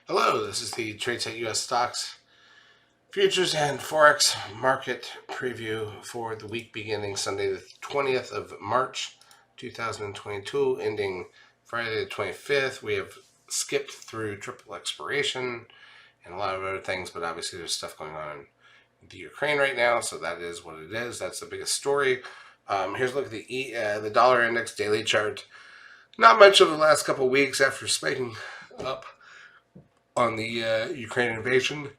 Hello, this is the TradeSite US Stocks Futures and Forex Market Preview for the week beginning Sunday the 20th of March 2022, ending Friday the 25th. We have skipped through triple expiration and a lot of other things, but obviously there's stuff going on in the Ukraine right now, so that is what it is. That's the biggest story. Here's a look at the dollar index daily chart. Not much over the last couple of weeks after spiking up on the Ukraine invasion,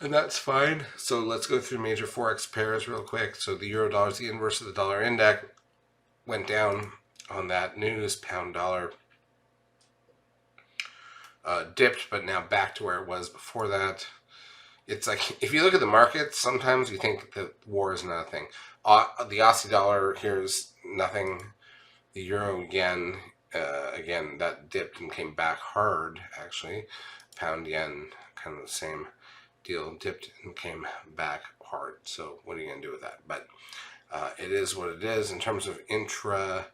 and that's fine. So let's go through major Forex pairs real quick. So the euro dollar is the inverse of the dollar index, went down on that news. Pound dollar dipped, but now back to where it was before that. It's like, if you look at the market, sometimes you think that war is not a thing. The Aussie dollar here is nothing. The euro again, that dipped and came back hard, actually. Pound yen, kind of the same deal, dipped and came back hard. So what are you going to do with that? But it is what it is. In terms of intra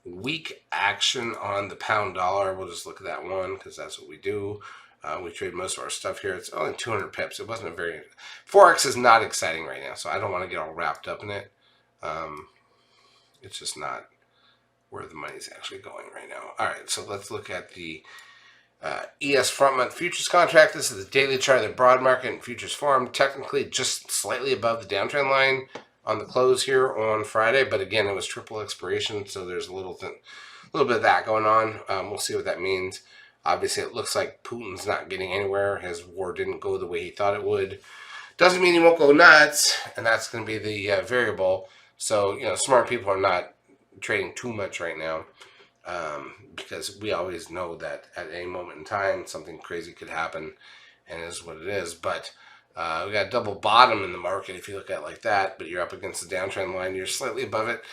week action on the pound dollar, we'll just look at that one because that's what we do. We trade most of our stuff here. It's only 200 pips. It wasn't a very... Forex is not exciting right now, so I don't want to get all wrapped up in it. It's just not where the money's actually going right now. All right, so let's look at the ES front month futures contract. This is the daily chart of the broad market and futures forum. Technically just slightly above the downtrend line on the close here on Friday, but again, it was triple expiration, so there's a little bit of that going on. We'll see what that means. Obviously, it looks like Putin's not getting anywhere. His war didn't go the way he thought it would. Doesn't mean he won't go nuts, and that's going to be the variable. So, smart people are not trading too much right now, because we always know that at any moment in time something crazy could happen, and it is what it is. But we got a double bottom in the market if you look at it like that, but you're up against the downtrend line, you're slightly above it.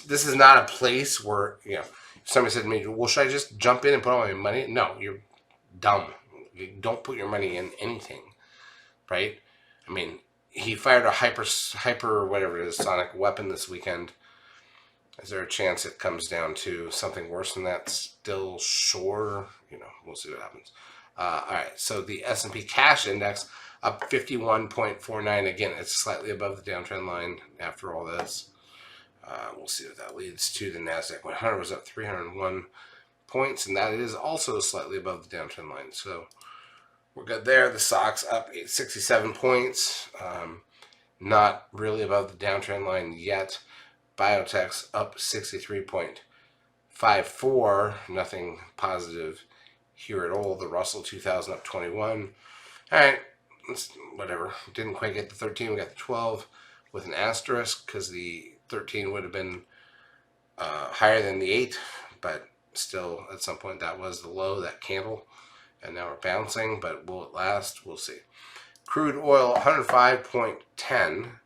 This is not a place where, somebody said to me, well, should I just jump in and put all my money? No, you're dumb. You don't put your money in anything, right? I mean, he fired a hyper whatever it is, sonic weapon this weekend. Is there a chance it comes down to something worse than that? Still sure. We'll see what happens. All right, so the S&P cash index up 51.49. Again, it's slightly above the downtrend line after all this. We'll see what that leads to. The NASDAQ 100 was up 301 points, and that is also slightly above the downtrend line. So we're good there. The SOX up 67 points. Not really above the downtrend line yet. Biotech's up 63.54. Nothing positive here at all. The Russell 2000 up 21. All right, whatever. Didn't quite get the 13. We got the 12 with an asterisk because the 13 would have been higher than the 8, but still at some point that was the low, that candle, and now we're bouncing, but will it last? We'll see. Crude oil 105.10.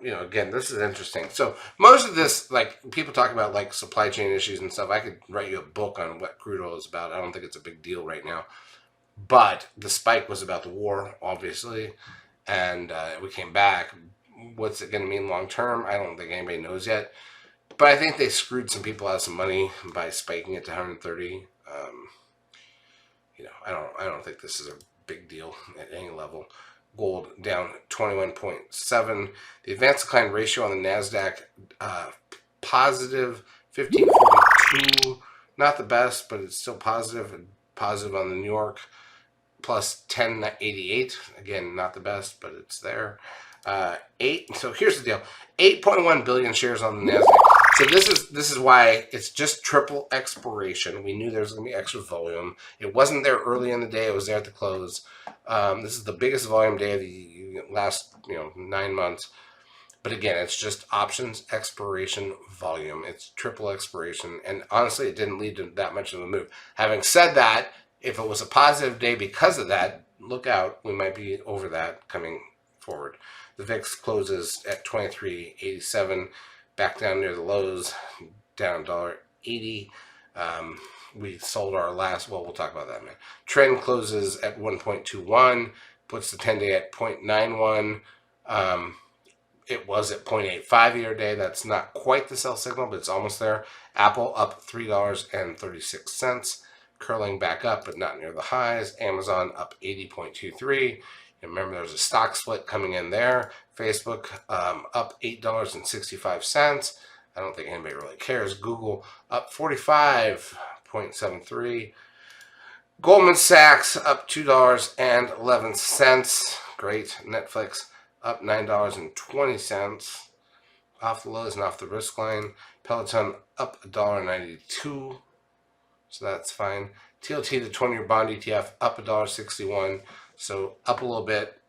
Again, this is interesting. So most of this, like, people talk about like supply chain issues and stuff. I could write you a book on what crude oil is about. I don't think it's a big deal right now, but the spike was about the war, obviously, and we came back. What's it going to mean long term? I don't think anybody knows yet, but I think they screwed some people out of some money by spiking it to 130. I don't think this is a big deal at any level. Gold down 21.7. The advanced decline ratio on the NASDAQ positive 1542. Not the best, but it's still positive. Positive on the New York plus 1088. Again, not the best, but it's there. So here's the deal: 8.1 billion shares on the NASDAQ. So this is why it's just triple expiration. We knew there was going to be extra volume. It wasn't there early in the day. It was there at the close. This is the biggest volume day of the last 9 months. But again, it's just options expiration volume. It's triple expiration, and honestly, it didn't lead to that much of a move. Having said that, if it was a positive day because of that, look out. We might be over that coming forward. The VIX closes at 23.87, back down near the lows, down $1.80. We sold our last, well, we'll talk about that in a minute. Trend closes at 1.21, puts the 10-day at 0.91. It was at 0.85 the other day. That's not quite the sell signal, but it's almost there. Apple up $3.36. curling back up, but not near the highs. Amazon up 80.23. And remember, there's a stock split coming in there. Facebook up $8.65. I don't think anybody really cares. Google up 45.73. Goldman Sachs up $2.11. Great. Netflix up $9.20. Off the lows and off the risk line. Peloton up $1.92. So that's fine. TLT, the 20-year bond ETF, up $1.61. So up a little bit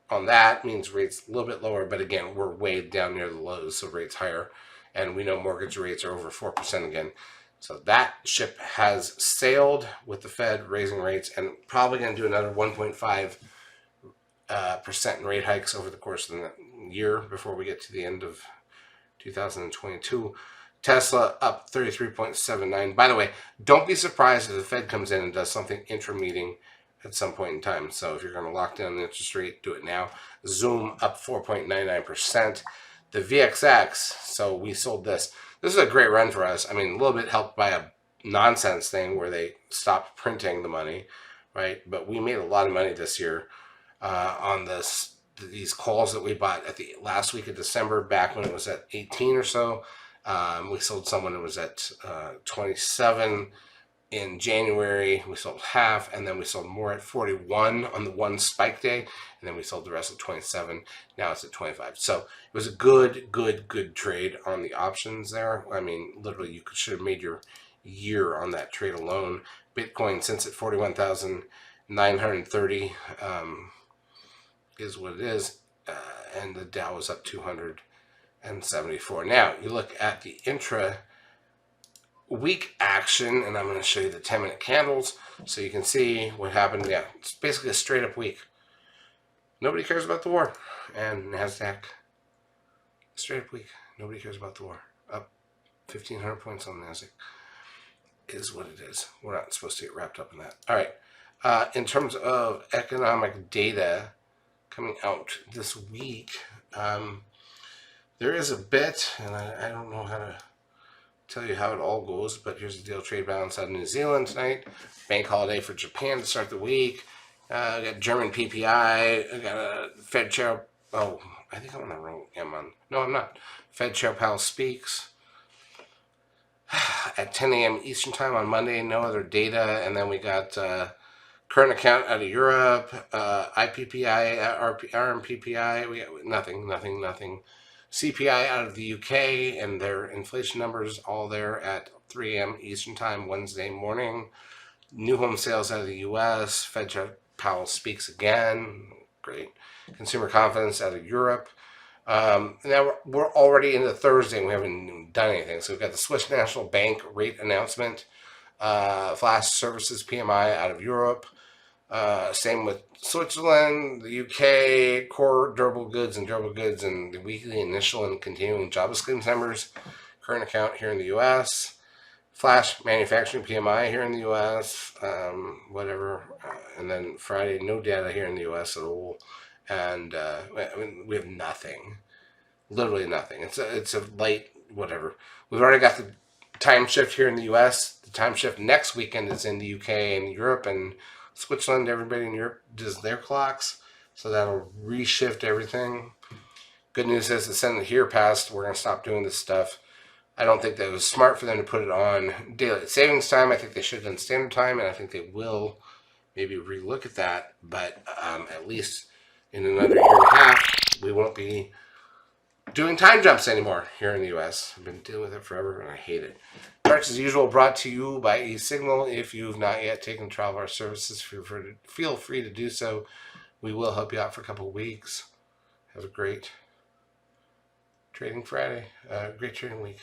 on that means rates a little bit lower. But again, we're way down near the lows, so rates higher. And we know mortgage rates are over 4% again. So that ship has sailed with the Fed raising rates and probably going to do another 1.5% in rate hikes over the course of the year before we get to the end of 2022. Tesla up 33.79. By the way, don't be surprised if the Fed comes in and does something intra-meeting at some point in time. So if you're going to lock down the interest rate, do it now. Zoom up 4.99%. The VXX, so we sold this. This is a great run for us. I mean, a little bit helped by a nonsense thing where they stopped printing the money, right? But we made a lot of money this year on these calls that we bought at the last week of December, back when it was at 18 or so. We sold someone that was at 27 in January. We sold half, and then we sold more at 41 on the one spike day, and then we sold the rest at 27. Now it's at 25. So it was a good trade on the options there. I mean, literally, you should have made your year on that trade alone. Bitcoin, since at 41,930, is what it is, and the Dow was up 274. Now you look at the intra week action, and I'm going to show you the 10-minute candles so you can see what happened. Yeah, it's basically a straight up week. Nobody cares about the war. And NASDAQ, straight up week. Nobody cares about the war. Up 1,500 points on NASDAQ is what it is. We're not supposed to get wrapped up in that. All right. In terms of economic data coming out this week, there is a bit, and I don't know how to tell you how it all goes, but here's the deal: trade balance out of New Zealand tonight. Bank holiday for Japan to start the week. I got German PPI. I got a Fed chair. Oh, I think I'm on the wrong. No, I'm not. Fed Chair Powell speaks at 10 a.m. Eastern time on Monday. No other data, and then we got current account out of Europe, IPPI, RMPPI. We got nothing. CPI out of the UK, and their inflation numbers all there at 3 a.m. Eastern time Wednesday morning. New home sales out of the US. Fed Chair Powell speaks again. Great. Consumer confidence out of Europe. Now we're already into Thursday and we haven't done anything. So we've got the Swiss National Bank rate announcement. Flash services PMI out of Europe. Same with Switzerland, the UK, core durable goods, and the weekly initial and continuing jobless claims numbers. Current account here in the US. Flash manufacturing PMI here in the US. And then Friday, no data here in the US at all. And I mean, we have nothing. Literally nothing. It's a light whatever. We've already got the time shift here in the US. The time shift next weekend is in the UK and Europe and Switzerland. Everybody in Europe does their clocks, so that'll reshift everything. Good news is the Senate here passed. We're going to stop doing this stuff. I don't think that it was smart for them to put it on daylight savings time. I think they should have done standard time, and I think they will maybe relook at that. But at least in another year and a half, we won't be doing time jumps anymore here in the US. I've been dealing with it forever and I hate it. Charts as usual brought to you by eSignal. If you've not yet taken trial of our services, feel free to do so. We will help you out for a couple of weeks. Have a great trading Friday, great trading week.